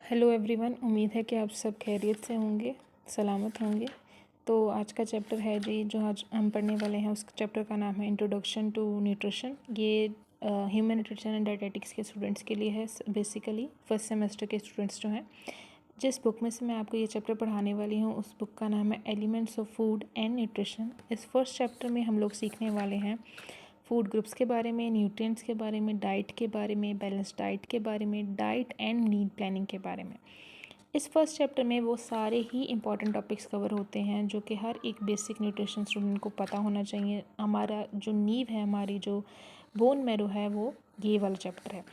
Hello everyone, उम्मीद है कि आप सब खैरियत से होंगे, सलामत होंगे। तो आज का चैप्टर है जी जो आज हम पढ़ने वाले हैं, उस चैप्टर का नाम है इंट्रोडक्शन टू न्यूट्रिशन। ये ह्यूमन न्यूट्रिशन एंड डायटेटिक्स के स्टूडेंट्स के लिए है, बेसिकली फर्स्ट सेमेस्टर के स्टूडेंट्स जो हैं। जिस बुक में से मैं आपको ये चैप्टर पढ़ाने वाली हूँ उस बुक का नाम है elements of food and nutrition. इस फर्स्ट चैप्टर में हम लोग सीखने वाले हैं फूड ग्रुप्स के बारे में, न्यूट्रिएंट्स के बारे में, डाइट के बारे में, बैलेंस डाइट के बारे में, डाइट एंड नीड प्लानिंग के बारे में। इस फर्स्ट चैप्टर में वो सारे ही इंपॉर्टेंट टॉपिक्स कवर होते हैं जो कि हर एक बेसिक न्यूट्रिशन स्टूडेंट को पता होना चाहिए। हमारा जो नींव है, हमारी जो बोन मैरो है, वो ये वाला चैप्टर है।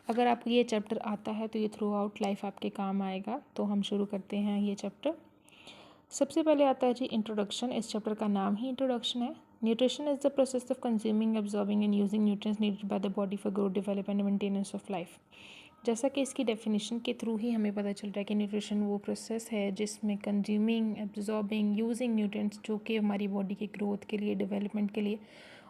अगर आपको ये चैप्टर आता है तो ये थ्रू आउट लाइफ आपके काम आएगा। तो हम शुरू करते हैं ये चैप्टर। सबसे पहले आता है जी इंट्रोडक्शन। इस चैप्टर का नाम ही इंट्रोडक्शन है। Nutrition is the process of consuming, absorbing and using nutrients needed by the body for growth, development and maintenance of life. जैसा कि इसकी डेफिनेशन के थ्रू ही हमें पता चल रहा है कि न्यूट्रिशन वो प्रोसेस है जिसमें कंज्यूमिंग, एब्जॉर्बिंग, यूजिंग न्यूट्रिएंट्स, जो कि हमारी बॉडी की ग्रोथ के लिए, डेवलपमेंट के लिए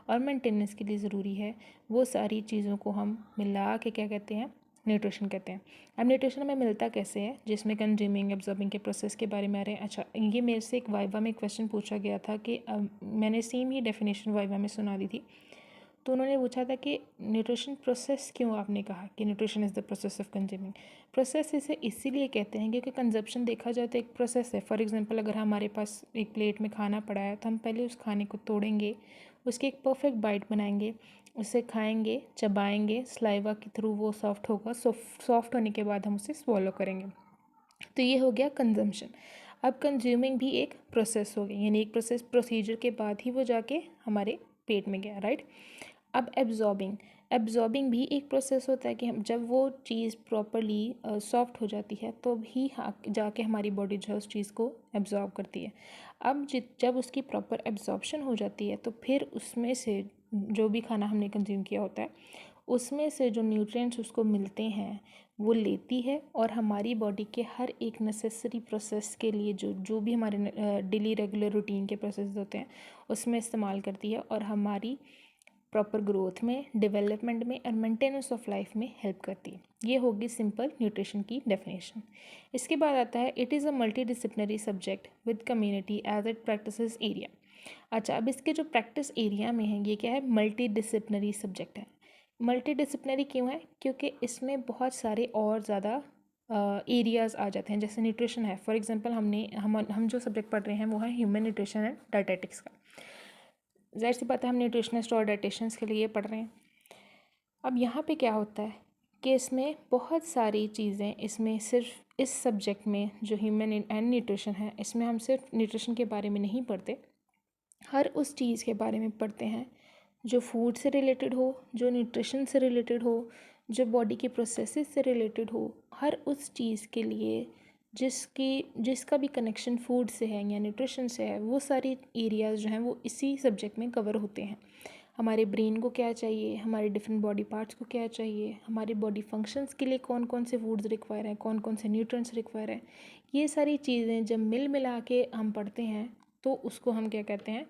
और मेंटेनेंस के लिए ज़रूरी है, वो सारी चीज़ों को हम मिला के क्या कहते हैं, न्यूट्रिशन कहते हैं। अब न्यूट्रिशन हमें मिलता कैसे है, जिसमें कंज्यूमिंग, एब्जॉर्बिंग के प्रोसेस के बारे में आ रहे हैं। अच्छा, ये मेरे से एक वाइवा में क्वेश्चन पूछा गया था कि मैंने सेम ही डेफिनेशन वाइवा में सुना दी थी। तो उन्होंने पूछा था कि न्यूट्रिशन प्रोसेस क्यों आपने कहा कि nutrition is the process of consuming. Process इसे इसीलिए कहते हैं क्योंकि कंजप्शन देखा जाए तो एक प्रोसेस है। फॉर एग्जांपल, अगर हमारे पास एक प्लेट में खाना पड़ा है तो हम पहले उस खाने को तोड़ेंगे, उसकी एक परफेक्ट बाइट बनाएंगे, उसे खाएंगे, चबाएंगे, सलाइवा के थ्रू वो सॉफ्ट होगा। सॉफ्ट होने के बाद हम उसे स्वॉलो करेंगे। तो ये हो गया कंजम्पशन। अब कंज्यूमिंग भी एक प्रोसेस हो गई, यानी एक प्रोसीजर के बाद ही वो जाके हमारे पेट में गया, राइट। अब एब्जॉर्बिंग भी एक प्रोसेस होता है कि हम जब वो चीज़ प्रॉपरली सॉफ्ट हो जाती है तो भी जाके हमारी बॉडी जो है उस चीज़ को एब्जॉर्ब करती है। अब जब उसकी प्रॉपर एब्जॉर्प्शन हो जाती है तो फिर उसमें से जो भी खाना हमने कंज्यूम किया होता है उसमें से जो न्यूट्रिएंट्स उसको मिलते हैं वो लेती है और हमारी बॉडी के हर एक नेसेसरी प्रोसेस के लिए जो जो भी हमारे डेली रेगुलर रूटीन के प्रोसेस होते हैं उसमें इस्तेमाल करती है और हमारी प्रॉपर ग्रोथ में, डेवलपमेंट में और मेंटेनेंस ऑफ लाइफ में हेल्प करती है। ये होगी सिंपल न्यूट्रिशन की डेफिनेशन। इसके बाद आता है it is a multidisciplinary subject with community as it practices area. अच्छा, अब इसके जो प्रैक्टिस एरिया में है ये क्या है, मल्टी डिसिप्लिनरी सब्जेक्ट है। मल्टी डिसिप्लिनरी क्यों है, क्योंकि इसमें बहुत सारे और ज़्यादा एरियाज़ आ जाते हैं। जैसे न्यूट्रिशन है, फॉर एग्जांपल हम जो सब्जेक्ट पढ़ रहे हैं वो है ह्यूमन न्यूट्रिशन एंड डायटेटिक्स का। ज़ाहिर सी बात है हम न्यूट्रिशनिस्ट और डाइटिशियंस के लिए पढ़ रहे हैं। अब यहाँ पे क्या होता है कि इसमें बहुत सारी चीज़ें, इसमें सिर्फ इस सब्जेक्ट में जो ह्यूमन एंड न्यूट्रिशन है इसमें हम सिर्फ न्यूट्रिशन के बारे में नहीं पढ़ते, हर उस चीज़ के बारे में पढ़ते हैं जो फूड से रिलेटेड हो, जो न्यूट्रिशन से रिलेटेड हो, जो बॉडी के प्रोसेसेस से रिलेटेड हो। हर उस चीज़ के लिए जिसका भी कनेक्शन फूड से है या न्यूट्रिशन से है, वो सारी एरियाज़ जो हैं वो इसी सब्जेक्ट में कवर होते हैं। हमारे ब्रेन को क्या चाहिए, हमारे डिफरेंट बॉडी पार्ट्स को क्या चाहिए, हमारे बॉडी फंक्शंस के लिए कौन कौन से फूड्स रिक्वायर हैं, कौन कौन से न्यूट्रिएंट्स रिक्वायर हैं, ये सारी चीज़ें जब मिला के हम पढ़ते हैं तो उसको हम क्या कहते हैं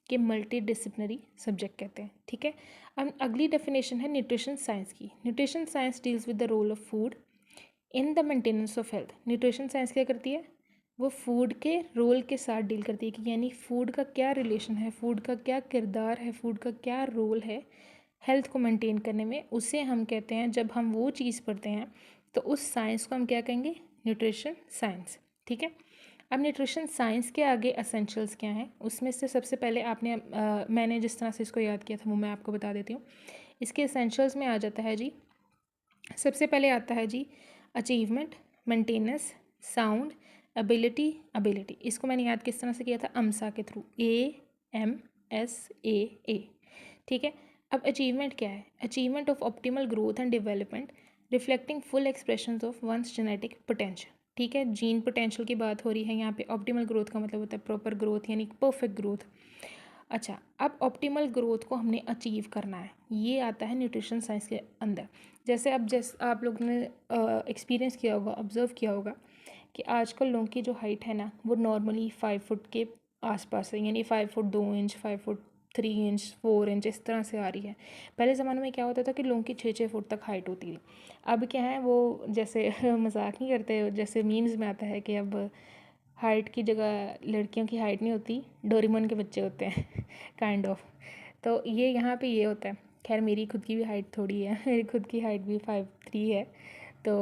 कि मल्टी डिसिप्लिनरी सब्जेक्ट कहते हैं। ठीक है। अब अगली डेफिनेशन है न्यूट्रिशन साइंस की। Nutrition science deals with the role of food in the maintenance of health. Nutrition science क्या करती है, वो फूड के रोल के साथ डील करती है कि यानी फूड का क्या रिलेशन है, फूड का क्या किरदार है, फूड का क्या रोल है हेल्थ को मेंटेन करने में। उसे हम कहते हैं, जब हम वो चीज़ पढ़ते हैं तो उस साइंस को हम क्या कहेंगे, न्यूट्रिशन साइंस। ठीक है। अब न्यूट्रिशन साइंस के आगे एसेंशियल्स क्या हैं, उसमें से सबसे पहले मैंने जिस तरह से इसको याद किया था वो मैं आपको बता देती हूँ। इसके एसेंशियल्स में आ जाता है जी, सबसे पहले आता है जी अचीवमेंट, मेंटेनेंस, साउंड, एबिलिटी। इसको मैंने याद किस तरह से किया था, अमसा के थ्रू, AMSAA। ठीक है। अब अचीवमेंट क्या है, achievement of optimal growth and development reflecting full expression of one's genetic potential. ठीक है, जीन पोटेंशियल की बात हो रही है यहाँ पे। ऑप्टिमल ग्रोथ का मतलब होता है प्रॉपर ग्रोथ, यानी परफेक्ट ग्रोथ। अच्छा, अब ऑप्टिमल ग्रोथ को हमने अचीव करना है, ये आता है न्यूट्रिशन साइंस के अंदर। जैसे आप लोगों ने एक्सपीरियंस किया होगा, ऑब्जर्व किया होगा कि आजकल लोगों की जो हाइट है ना वो नॉर्मली 5 फुट के आसपास है, यानी 5 foot 2 inch, 5 foot 3 inch 4 inch इस तरह से आ रही है। पहले ज़माने में क्या होता था कि लोगों की 6-6 फुट तक हाइट होती थी। अब क्या है वो जैसे मजाक नहीं करते, जैसे मीम्स में आता है कि अब हाइट की जगह लड़कियों की हाइट नहीं होती, डोरेमोन के बच्चे होते हैं काइंड ऑफ। तो ये यहाँ पे ये होता है। खैर मेरी खुद की भी हाइट थोड़ी है मेरी खुद की हाइट भी 5'3" है। तो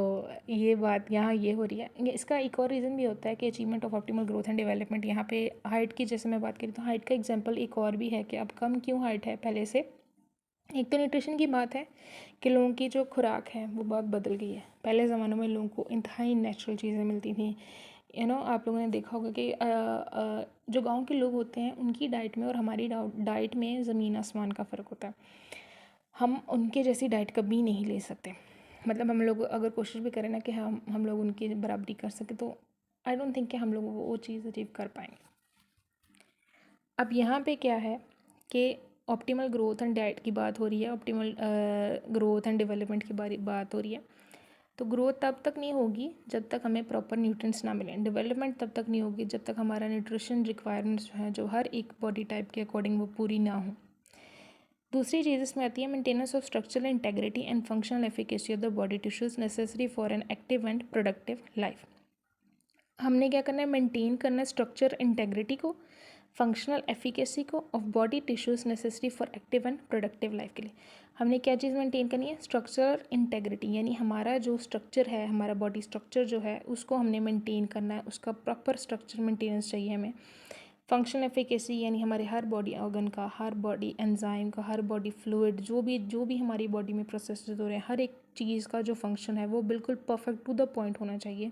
ये बात यहाँ ये हो रही है। इसका एक और रीज़न भी होता है कि achievement of optimal growth and development. यहाँ पे हाइट की जैसे मैं बात करी तो हाइट का एग्जांपल एक और भी है कि अब कम क्यों हाइट है पहले से। एक तो न्यूट्रिशन की बात है कि लोगों की जो खुराक है वो बहुत बदल गई है। पहले ज़मानों में लोगों को इंतहाई नेचुरल चीज़ें मिलती थी। आप लोगों ने देखा होगा कि जो गांव के लोग होते हैं उनकी डाइट में और हमारी डाइट में ज़मीन आसमान का फ़र्क होता है। हम उनके जैसी डाइट कभी नहीं ले सकते। मतलब हम लोग अगर कोशिश भी करें ना कि हम लोग उनकी बराबरी कर सकें तो आई डोंट थिंक कि हम लोग वो चीज़ अचीव कर पाएंगे। अब यहाँ पे क्या है कि ऑप्टिमल ग्रोथ एंड डाइट की बात हो रही है, ऑप्टिमल ग्रोथ एंड डेवलपमेंट की बात हो रही है। तो ग्रोथ तब तक नहीं होगी जब तक हमें प्रॉपर न्यूट्रिएंट्स ना मिलें। डेवलपमेंट तब तक नहीं होगी जब तक हमारा न्यूट्रिशन रिक्वायरमेंट्स जो हैं जो हर एक बॉडी टाइप के अकॉर्डिंग वो पूरी ना हो। दूसरी चीज़ इसमें आती है maintenance of structural integrity and functional efficacy of the body tissues necessary for an active and productive life. हमने क्या करना है, मेंटेन करना है स्ट्रक्चर इंटेग्रिटी को, फंक्शनल एफिकेसी को of body tissues necessary for active and productive life के लिए। हमने क्या चीज़ मेंटेन करनी है, स्ट्रक्चर इंटेग्रिटी, यानी हमारा जो स्ट्रक्चर है, हमारा बॉडी स्ट्रक्चर जो है उसको हमने मेंटेन करना है, उसका प्रॉपर स्ट्रक्चर मेंटेनेंस चाहिए हमें। फंक्शनल एफिकेसी यानी हमारे हर बॉडी ऑर्गन का, हर बॉडी एंजाइम का, हर बॉडी फ्लूइड जो भी हमारी बॉडी में प्रोसेस हो रहे हैं, हर एक चीज़ का जो फंक्शन है वो बिल्कुल परफेक्ट टू द पॉइंट होना चाहिए।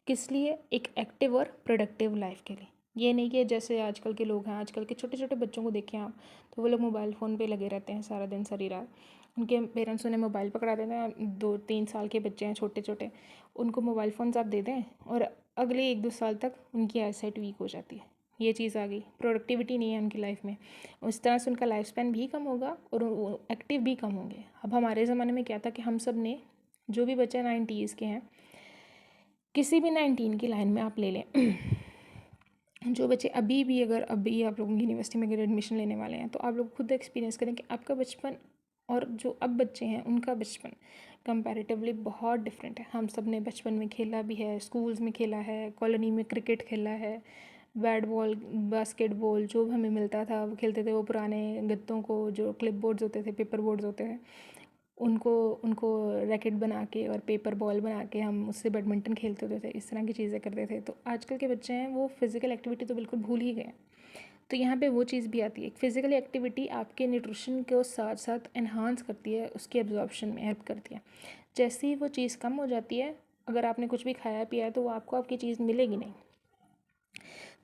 किस लिए, एक एक्टिव और प्रोडक्टिव लाइफ के लिए। ये नहीं कि जैसे आजकल के लोग हैं, आजकल के छोटे छोटे बच्चों को देखें आप, तो वो लोग मोबाइल फ़ोन पे लगे रहते हैं सारा दिन सारी रात। उनके पेरेंट्स उन्हें मोबाइल पकड़ा देते हैं, 2-3 साल के बच्चे हैं छोटे छोटे, उनको मोबाइल फ़ोन्स आप दे दें और अगले 1-2 साल तक उनकी आईसाइट वीक हो जाती है। ये चीज़ आ गई, प्रोडक्टिविटी नहीं है उनकी लाइफ में, उस तरह से उनका लाइफ स्पैन भी कम होगा और वो एक्टिव भी कम होंगे। अब हमारे ज़माने में क्या था कि हम सब ने, जो भी बच्चे 90s के हैं, किसी भी 19 की लाइन में आप ले लें जो बच्चे अभी भी, अगर अभी आप लोगों की यूनिवर्सिटी में अगर एडमिशन लेने वाले हैं तो आप लोग खुद एक्सपीरियंस करें कि आपका बचपन और जो अब बच्चे हैं उनका बचपन कंपैरेटिवली बहुत डिफरेंट है। हम सब ने बचपन में खेला भी है, स्कूल्स में खेला है, कॉलोनी में क्रिकेट खेला है, बैट बॉल, बास्केटबॉल, जो हमें मिलता था वो खेलते थे। वो पुराने गत्तों को, जो क्लिप बोर्ड्स होते थे, पेपर बोर्ड्स होते हैं, उनको उनको रैकेट बना के और पेपर बॉल बना के हम उससे बैडमिंटन खेलते होते थे, इस तरह की चीज़ें करते थे। तो आजकल के बच्चे हैं वो फिज़िकल एक्टिविटी तो बिल्कुल भूल ही गए। तो यहाँ पे वो चीज़ भी आती है, फिज़िकल एक्टिविटी आपके न्यूट्रिशन को साथ साथ एनहांस करती है, उसकी एब्जॉर्प्शन में हेल्प करती है। जैसे ही वो चीज़ कम हो जाती है, अगर आपने कुछ भी खाया पिया है तो वो आपको आपकी चीज़ मिलेगी नहीं।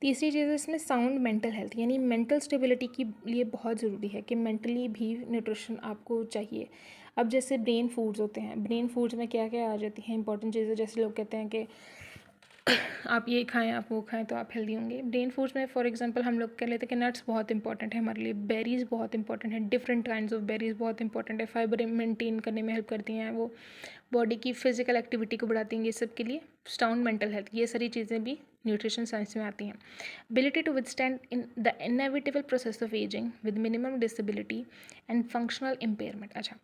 तीसरी चीज़ है इसमें साउंड मेंटल हेल्थ, यानी मेंटल स्टेबिलिटी के लिए बहुत ज़रूरी है कि मेंटली भी न्यूट्रिशन आपको चाहिए। अब जैसे ब्रेन फूड्स होते हैं, ब्रेन फूड्स में क्या क्या आ जाती हैं इंपॉर्टेंट चीज़ें, जैसे लोग कहते हैं कि आप ये खाएं, आप वो खाएं तो आप हेल्दी होंगे। ब्रेन फूड्स में फॉर एग्जांपल हम लोग कह लेते हैं कि नट्स बहुत इंपॉर्टेंट है हमारे लिए, बेरीज़ बहुत इंपॉर्टेंट है, डिफरेंट काइंड्स ऑफ बेरीज़ बहुत इंपॉर्टेंट है, फाइबर मेंटेन करने में हेल्प करती हैं, वो बॉडी की फिजिकल एक्टिविटी को बढ़ाती हैं, ये सब के लिए साउंड मेंटल हेल्थ, ये सारी चीज़ें भी न्यूट्रिशन साइंस में आती हैं। Ability to withstand in the inevitable process of ageing with minimum disability and functional impairment. अच्छा,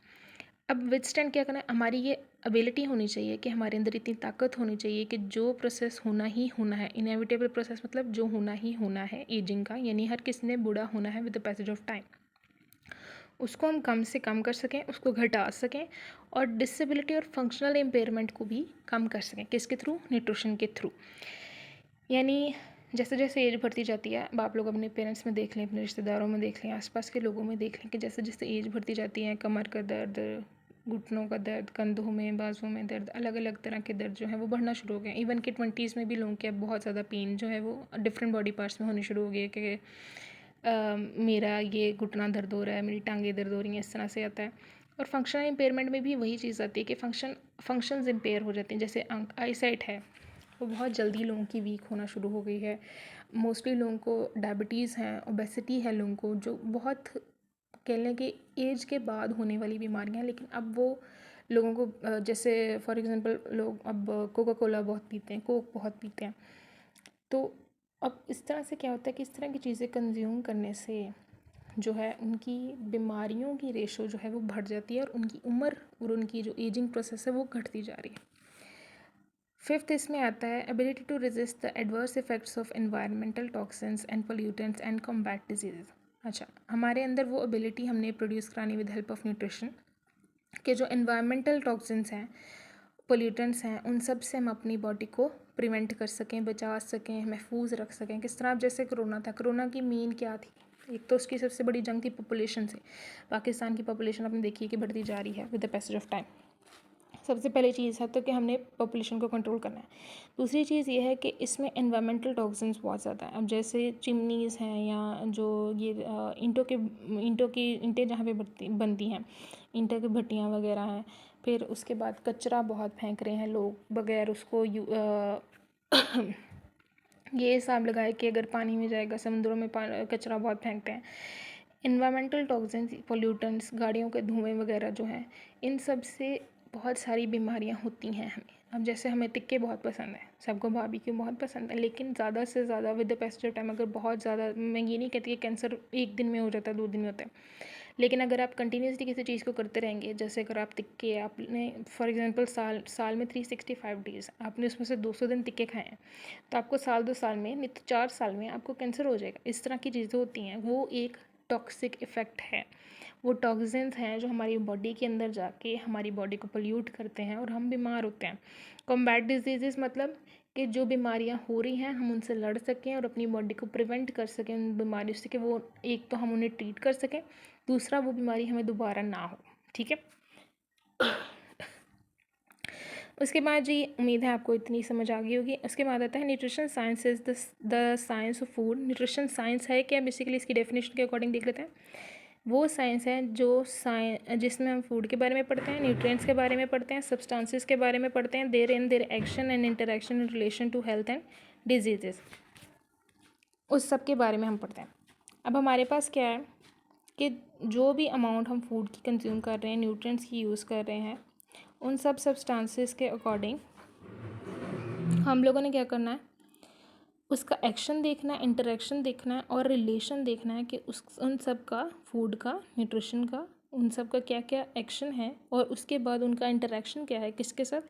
अब विदस्टैंड क्या करना है, हमारी ये एबिलिटी होनी चाहिए कि हमारे अंदर इतनी ताकत होनी चाहिए कि जो प्रोसेस होना ही होना है, इनएविटेबल प्रोसेस मतलब जो होना ही होना है एजिंग का, यानी हर किसी ने बूढ़ा होना है with the passage of time, उसको हम कम से कम कर सकें, उसको घटा सकें और डिसेबिलिटी और फंक्शनल इम्पेयरमेंट को भी कम कर सकें। किसके थ्रू, न्यूट्रिशन के थ्रू। यानी जैसे जैसे एज बढ़ती जाती है, अब आप लोग अपने पेरेंट्स में देख लें, अपने रिश्तेदारों में देख लें, आसपास के लोगों में देख लें कि जैसे जैसे एज बढ़ती जाती है, कमर का दर्द, घुटनों का दर्द, कंधों में, बाजुओं में दर्द, अलग अलग तरह के दर्द जो है वो बढ़ना शुरू हो गए। इवन कि 20s में भी लोगों के अब बहुत ज़्यादा पेन जो है वो डिफरेंट बॉडी पार्ट्स में होने शुरू हो गए कि मेरा ये घुटना दर्द हो रहा है, मेरी टांगें दर्द हो रही हैं, इस तरह से आता है। और फंक्शनल इम्पेयरमेंट में भी वही चीज़ आती है कि फंक्शंस इम्पेयर हो जाते हैं। जैसे आईसाइट है वो बहुत जल्दी लोगों की वीक होना शुरू हो गई है। मोस्टली लोगों को डायबिटीज़ है, ओबेसिटी है लोगों को, जो बहुत कह लें कि एज के बाद होने वाली बीमारियाँ हैं। लेकिन अब वो लोगों को जैसे फॉर एग्ज़ाम्पल लोग अब कोका कोला बहुत पीते हैं, कोक बहुत पीते हैं। तो अब इस तरह से क्या होता है कि इस तरह की चीज़ें कंज्यूम करने से जो है उनकी बीमारियों की रेशो जो है वो बढ़ जाती है और उनकी उम्र और उनकी जो एजिंग प्रोसेस है वो घटती जा रही है। फिफ्थ इसमें आता है ability to resist the adverse effects of environmental toxins and pollutants and combat disease. अच्छा, हमारे अंदर वो एबिलिटी हमने प्रोड्यूस करानी विद हेल्प ऑफ न्यूट्रिशन कि जो एनवायरमेंटल टॉक्सिन्स हैं, पोल्यूटेंट्स हैं, उन सब से हम अपनी बॉडी को प्रिवेंट कर सकें, बचा सकें, महफूज रख सकें। किस तरह? अब जैसे कोरोना था, कोरोना की मेन क्या थी? एक तो उसकी सबसे बड़ी जंग थी पॉपुलेशन से। पाकिस्तान की पॉपुलेशन आपने देखी है कि बढ़ती जा रही है with the passage of time. सबसे पहली चीज़ है तो कि हमने पॉपुलेशन को कंट्रोल करना है। दूसरी चीज़ ये है कि इसमें एनवायरमेंटल टॉक्सिन्स बहुत ज़्यादा है। अब जैसे चिमनीज़ हैं या जो ये ईंटें जहाँ पे बनती हैं, ईंटों की भट्टियाँ वगैरह हैं। फिर उसके बाद कचरा बहुत फेंक रहे हैं लोग बगैर उसको ये हिसाब लगाए कि अगर पानी में जाएगा, समुद्रों में कचरा बहुत फेंकते हैं। इन्वायरमेंटल टॉक्सिन्स, पोल्यूटेंट्स, गाड़ियों के धुएँ वगैरह जो हैं, इन सब से बहुत सारी बीमारियां होती हैं हमें। अब जैसे हमें टिक्के बहुत पसंद है, सबको बारबेक्यू बहुत पसंद है, लेकिन ज़्यादा से ज़्यादा with the passage of time अगर बहुत ज़्यादा, मैं ये नहीं कहती कि कैंसर 1 दिन में हो जाता है, 2 दिन में होता है, लेकिन अगर आप कंटिन्यूसली किसी चीज़ को करते रहेंगे, जैसे अगर आप टिक्के, आपने फॉर एग्जांपल साल में 365 डेज़ आपने उसमें से 200 दिन टिक्के खाए हैं, तो आपको साल 2 साल में, नहीं तो 4 साल में आपको कैंसर हो जाएगा। इस तरह की चीज़ें होती हैं, वो एक टॉक्सिक इफ़ेक्ट है। वो टॉक्सिन्स हैं जो हमारी बॉडी के अंदर जाके हमारी बॉडी को पोल्यूट करते हैं और हम बीमार होते हैं। कॉम्बैट डिजीज़ मतलब कि जो बीमारियां हो रही हैं हम उनसे लड़ सकें और अपनी बॉडी को प्रिवेंट कर सकें उन बीमारियों से, कि वो एक तो हम उन्हें ट्रीट कर सकें, दूसरा वो बीमारी हमें दोबारा ना हो। ठीक है, उसके बाद जी उम्मीद है आपको इतनी समझ आ गई होगी। उसके बाद आता है nutrition science is the science of food. Nutrition science है क्या? बेसिकली इसकी डेफिनेशन के अकॉर्डिंग देख लेते हैं। वो साइंस है जो जिसमें हम फूड के बारे में पढ़ते हैं, न्यूट्रिएंट्स के बारे में पढ़ते हैं, सब्सटेंसेस के बारे में पढ़ते हैं, their action and interaction in relation to health and diseases, उस सब के बारे में हम पढ़ते हैं। अब हमारे पास क्या है कि जो भी अमाउंट हम फूड की कंज्यूम कर रहे हैं, न्यूट्रिएंट्स की यूज़ कर रहे हैं, उन सब सब्सटेंसेस के अकॉर्डिंग हम लोगों ने क्या करना है, उसका एक्शन देखना है, इंटरेक्शन देखना है और रिलेशन देखना है कि उन सब का, फूड का, न्यूट्रिशन का, उन सब का क्या क्या एक्शन है और उसके बाद उनका इंटरेक्शन क्या है, किसके साथ,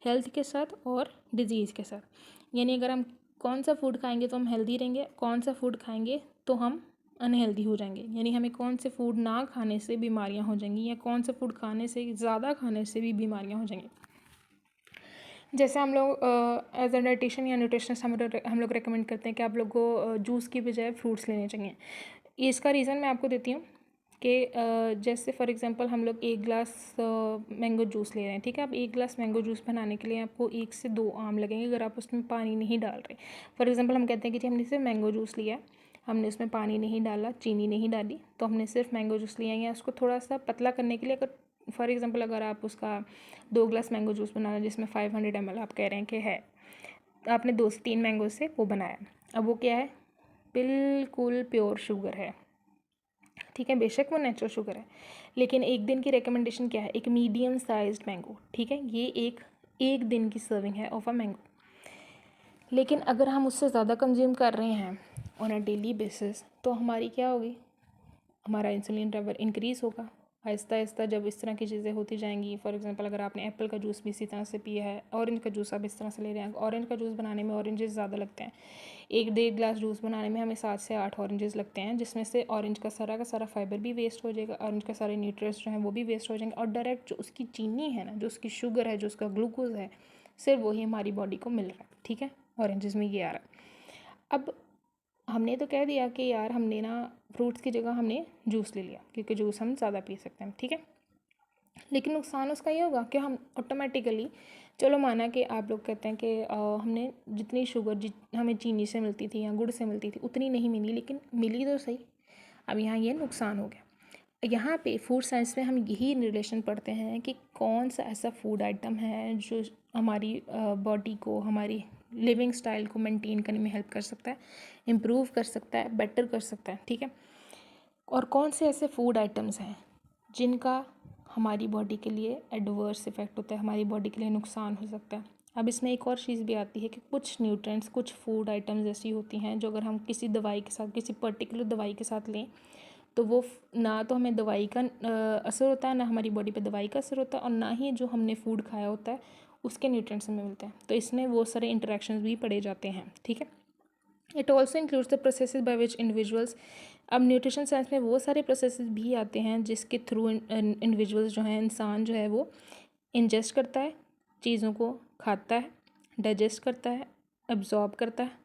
हेल्थ के साथ और डिजीज़ के साथ। यानी अगर हम कौन सा फूड खाएंगे तो हम हेल्दी रहेंगे, कौन सा फूड खाएंगे तो हम अनहेल्दी हो जाएंगे। यानी हमें कौन से फूड ना खाने से बीमारियां हो जाएंगी या कौन सा फूड खाने से, ज़्यादा खाने से भी बीमारियां हो जाएंगी। जैसे हम लोग एज अ डाइटिशियन या न्यूट्रिशनिस्ट हम लोग रेकमेंड करते हैं कि आप लोग को जूस की बजाय फ्रूट्स लेने चाहिए। इसका रीज़न मैं आपको देती हूँ कि जैसे फॉर एग्जांपल हम लोग 1 गिलास मैंगो जूस ले रहे हैं, ठीक है। अब 1 गिलास मैंगो जूस बनाने के लिए आपको 1 से 2 आम लगेंगे अगर आप उसमें पानी नहीं डाल रहे। फॉर एग्जांपल हम कहते हैं कि जी हमने सिर्फ मैंगो जूस लिया, हमने उसमें पानी नहीं डाला, चीनी नहीं डाली, तो हमने सिर्फ मैंगो जूस लिया। या उसको थोड़ा सा पतला करने के लिए अगर फॉर एग्जांपल अगर आप उसका 2 गिलास मैंगो जूस बनाना जिसमें 500 ml आप कह रहे हैं कि है, तो आपने 2 से 3 मैंगो से वो बनाया। अब वो क्या है, बिल्कुल प्योर शुगर है, ठीक है। बेशक वो नेचुरल शुगर है, लेकिन एक दिन की रिकमेंडेशन क्या है, एक मीडियम साइज्ड मैंगो, ठीक है। ये एक दिन की सर्विंग है ऑफ अ मैंगो। लेकिन अगर हम उससे ज़्यादा कंज्यूम कर रहे हैं ऑन अ डेली बेसिस तो हमारी क्या होगी, हमारा इंसुलिन लेवल इंक्रीज़ होगा आहिस्ता आहिस्ता। जब इस तरह की चीज़ें होती जाएंगी, फॉर एग्जांपल अगर आपने एप्पल का जूस भी इसी तरह से पिया है, ऑरेंज का जूस आप इस तरह से ले रहे हैं, ऑरेंज का जूस बनाने में ऑरेंजेस ज़्यादा लगते हैं। 1-1.5 गिलास जूस बनाने में हमें 7 से 8 ऑरेंजेस लगते हैं, जिसमें से ऑरेंज का सारा फाइबर भी वेस्ट हो जाएगा, ऑरेंज के सारे न्यूट्रिएंट्स जो हैं वो भी वेस्ट हो जाएंगे, और डायरेक्ट जो उसकी चीनी है ना, जो उसकी शुगर है, जो उसका ग्लूकोज है, सिर्फ वही हमारी बॉडी को मिल रहा है, ठीक है। ऑरेंजेस में ये आ रहा है। अब हमने तो कह दिया कि यार हमने ना फ्रूट्स की जगह हमने जूस ले लिया क्योंकि जूस हम ज़्यादा पी सकते हैं, ठीक है। लेकिन नुकसान उसका ये होगा कि हम ऑटोमेटिकली, चलो माना कि आप लोग कहते हैं कि हमने जितनी शुगर हमें चीनी से मिलती थी या गुड़ से मिलती थी उतनी नहीं मिली, लेकिन मिली तो सही। अब यहाँ ये नुकसान हो गया। यहाँ पे फूड साइंस में हम यही रिलेशन पढ़ते हैं कि कौन सा ऐसा फूड आइटम है जो हमारी बॉडी को, हमारी लिविंग स्टाइल को मेंटेन करने में हेल्प कर सकता है, इम्प्रूव कर सकता है, बेटर कर सकता है, ठीक है। और कौन से ऐसे फूड आइटम्स हैं जिनका हमारी बॉडी के लिए एडवर्स इफ़ेक्ट होता है, हमारी बॉडी के लिए नुकसान हो सकता है। अब इसमें एक और चीज़ भी आती है कि कुछ न्यूट्रिएंट्स, कुछ फूड आइटम्स ऐसी होती हैं जो अगर हम किसी दवाई के साथ, किसी पर्टिकुलर दवाई के साथ लें तो वो ना तो हमें दवाई का असर होता है, ना हमारी बॉडी पे दवाई का असर होता है, और ना ही जो हमने फूड खाया होता है उसके न्यूट्रिएंट्स हमें मिलते हैं। तो इसमें वो सारे इंटरेक्शंस भी पड़े जाते हैं, ठीक है। It also includes the processes by which individuals, अब न्यूट्रिशन साइंस में वो सारे प्रोसेसेस भी आते हैं जिसके थ्रू इंडिविजुअल्स जो हैं, इंसान जो है वो इंजेस्ट करता है, चीज़ों को खाता है, डाइजेस्ट करता है, एब्जॉर्ब करता है,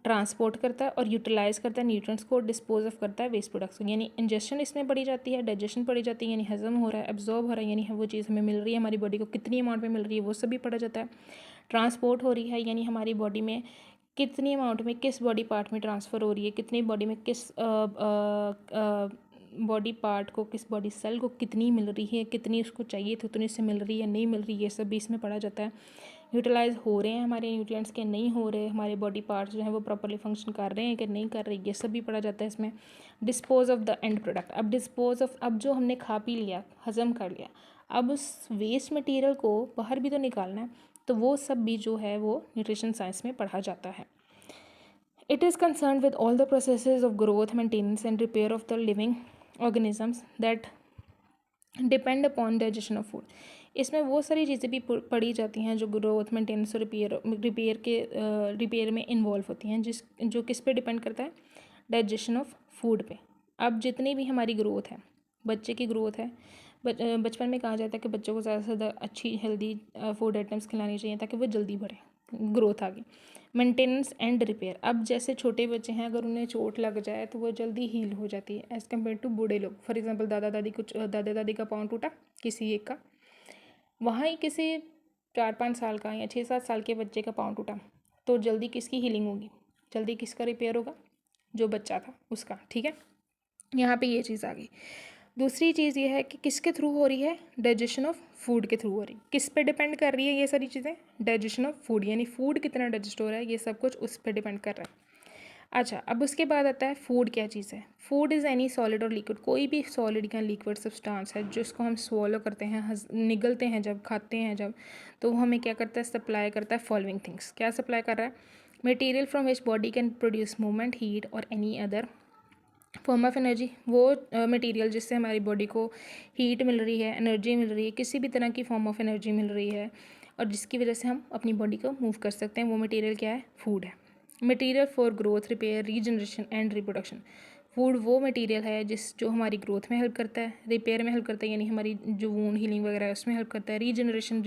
ट्रांसपोर्ट करता है और यूटिलाइज़ करता है न्यूट्रिएंट्स को, डिस्पोज ऑफ करता है वेस्ट प्रोडक्ट्स को। यानी इंजेशन इसमें पड़ी जाती है, डाइजेशन पड़ी जाती है यानी हजम हो रहा है, एब्जॉर्ब हो रहा है यानी वो चीज़ हमें मिल रही है, हमारी बॉडी को कितनी अमाउंट में मिल रही है वो सभी पड़ा जाता है। ट्रांसपोर्ट हो रही है यानी हमारी बॉडी में कितनी अमाउंट में किस बॉडी पार्ट में ट्रांसफ़र हो रही है, कितनी बॉडी में किस बॉडी पार्ट को, किस बॉडी सेल को कितनी मिल रही है, कितनी उसको चाहिए तो उतनी से मिल रही है, नहीं मिल रही है, ये सब भी इसमें पढ़ा जाता है। यूटिलाइज हो रहे हैं हमारे न्यूट्रिएंट्स के, नहीं हो रहे, हमारे बॉडी पार्ट्स जो हैं वो प्रॉपर्ली फंक्शन कर रहे हैं कि नहीं कर रहे, ये सब भी पढ़ा जाता है इसमें। Dispose of the end product, अब डिस्पोज ऑफ, अब जो हमने खा पी लिया, हजम कर लिया, अब उस वेस्ट मटेरियल को बाहर भी तो निकालना है, तो वो सब भी जो है वो न्यूट्रिशन साइंस में पढ़ा जाता है। It is concern with all the processes of growth, maintenance and repair of the living organisms that depend upon digestion of food. इसमें वो सारी चीज़ें भी पढ़ी जाती हैं जो ग्रोथ, मेंटेनेंस और रिपेयर में इन्वॉल्व होती हैं, जो किस पे डिपेंड करता है, डाइजेशन ऑफ फूड पे। अब जितनी भी हमारी ग्रोथ है, बच्चे की ग्रोथ है, बचपन में कहा जाता है कि बच्चों को ज़्यादा से ज़्यादा अच्छी हेल्दी फूड आइटम्स खिलानी चाहिए ताकि वो जल्दी बढ़े, ग्रोथ आगे। मेंटेनेंस एंड रिपेयर, अब जैसे छोटे बच्चे हैं अगर उन्हें चोट लग जाए तो वो जल्दी हील हो जाती है एज़ कम्पेयर टू बूढ़े लोग। फॉर एग्जांपल दादा दादी का पाँव टूटा किसी एक का, वहाँ ही किसी 4-5 साल का या 6-7 साल के बच्चे का पाँव टूटा, तो जल्दी किसकी हीलिंग होगी, जल्दी किसका रिपेयर होगा, जो बच्चा था उसका, ठीक है। यहाँ पे ये चीज़ आ गई। दूसरी चीज़ ये है कि किसके थ्रू हो रही है, डाइजेशन ऑफ फूड के थ्रू हो रही है। किस पे डिपेंड कर रही है ये सारी चीज़ें, डाइजेशन ऑफ फूड, यानी फूड कितना डाइजेस्ट हो रहा है, ये सब कुछ उस पर डिपेंड कर रहा है। अच्छा, अब उसके बाद आता है फूड क्या चीज़ है। फूड इज़ एनी सॉलिड और लिक्विड, कोई भी सॉलिड या लिक्विड सब्सटेंस है जिसको हम स्वॉलो करते हैं, निगलते हैं जब, खाते हैं जब, तो वो हमें क्या करता है, सप्लाई करता है फॉलोइंग थिंग्स। क्या सप्लाई कर रहा है, material from which body can produce movement, heat और any other form of energy. वो मटेरियल जिससे हमारी बॉडी को हीट मिल रही है, एनर्जी मिल रही है, किसी भी तरह की फॉर्म ऑफ एनर्जी मिल रही है और जिसकी वजह से हम अपनी बॉडी को मूव कर सकते हैं, वो मटेरियल क्या है, फूड है। Material for growth, repair, regeneration and reproduction, food वो मटेरियल है जो हमारी ग्रोथ में हेल्प करता है, रिपेयर में हेल्प करता है यानी हमारी जो वूंड हीलिंग वगैरह है उसमें हेल्प करता है। रीजनरेशन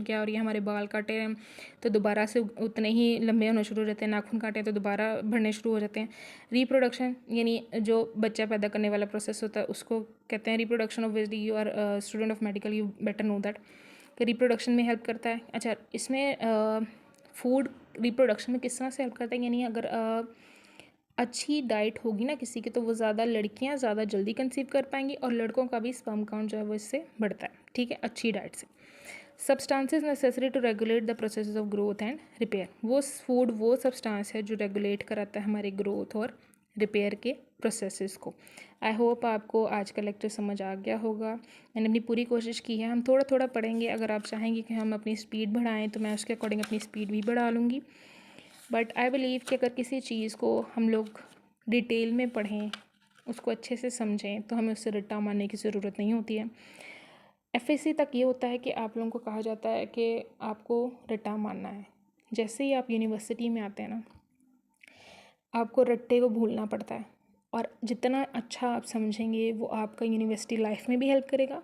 क्या हो रही है, हमारे बाल काटे हैं तो दोबारा से उतने ही लंबे होना शुरू हो जाते हैं, नाखून काटे हैं तो दोबारा बढ़ने शुरू हो जाते हैं। रिप्रोडक्शन यानी जो बच्चा पैदा करने वाला प्रोसेस होता है उसको कहते हैं reproduction. Obviously you are student of medical, you better know that कि रिप्रोडक्शन में हेल्प करता है। अच्छा, इसमें फूड रिप्रोडक्शन में किस तरह से हेल्प करता है, यानी अगर अच्छी डाइट होगी ना किसी की तो वो ज़्यादा लड़कियां ज़्यादा जल्दी कंसीव कर पाएंगी और लड़कों का भी स्पर्म काउंट जो है वो इससे बढ़ता है, ठीक है, अच्छी डाइट से। Substances necessary to regulate the process of growth and repair, वो फूड वो सब्सटेंस है जो रेगुलेट कराता है हमारे ग्रोथ और रिपेयर के प्रोसेसेस को। आई होप आपको आज का लेक्चर समझ आ गया होगा। मैंने अपनी पूरी कोशिश की है, हम थोड़ा थोड़ा पढ़ेंगे, अगर आप चाहेंगे कि हम अपनी स्पीड बढ़ाएं तो मैं उसके अकॉर्डिंग अपनी स्पीड भी बढ़ा लूँगी। बट आई बिलीव कि अगर किसी चीज़ को हम लोग डिटेल में पढ़ें, उसको अच्छे से समझें, तो हमें उससे रट्टा मारने की ज़रूरत नहीं होती है। एफएससी तक ये होता है कि आप लोगों को कहा जाता है कि आपको रट्टा मारना है। जैसे ही आप यूनिवर्सिटी में आते हैं ना, आपको रट्टे को भूलना पड़ता है, और जितना अच्छा आप समझेंगे वो आपका यूनिवर्सिटी लाइफ में भी हेल्प करेगा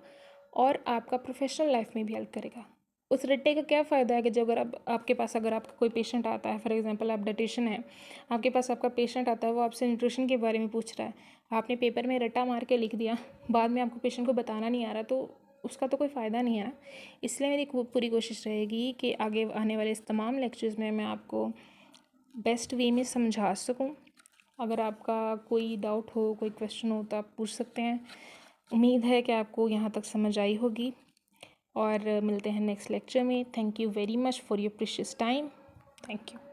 और आपका प्रोफेशनल लाइफ में भी हेल्प करेगा। उस रट्टे का क्या फ़ायदा है कि जो अगर आपके पास अगर आपका कोई पेशेंट आता है, फॉर एग्जांपल आप डाइटिशियन है, आपके पास आपका पेशेंट आता है, वो आपसे न्यूट्रिशन के बारे में पूछ रहा है, आपने पेपर में रट्टा मार के लिख दिया, बाद में आपको पेशेंट को बताना नहीं आ रहा, तो उसका तो कोई फ़ायदा नहीं है ना। इसलिए मेरी पूरी कोशिश रहेगी कि आगे आने वाले इस तमाम लेक्चर्स में मैं आपको बेस्ट वे में समझा सकूँ। अगर आपका कोई डाउट हो, कोई क्वेश्चन हो तो आप पूछ सकते हैं। उम्मीद है कि आपको यहाँ तक समझ आई होगी और मिलते हैं नेक्स्ट लेक्चर में। Thank you very much for your precious time. Thank you.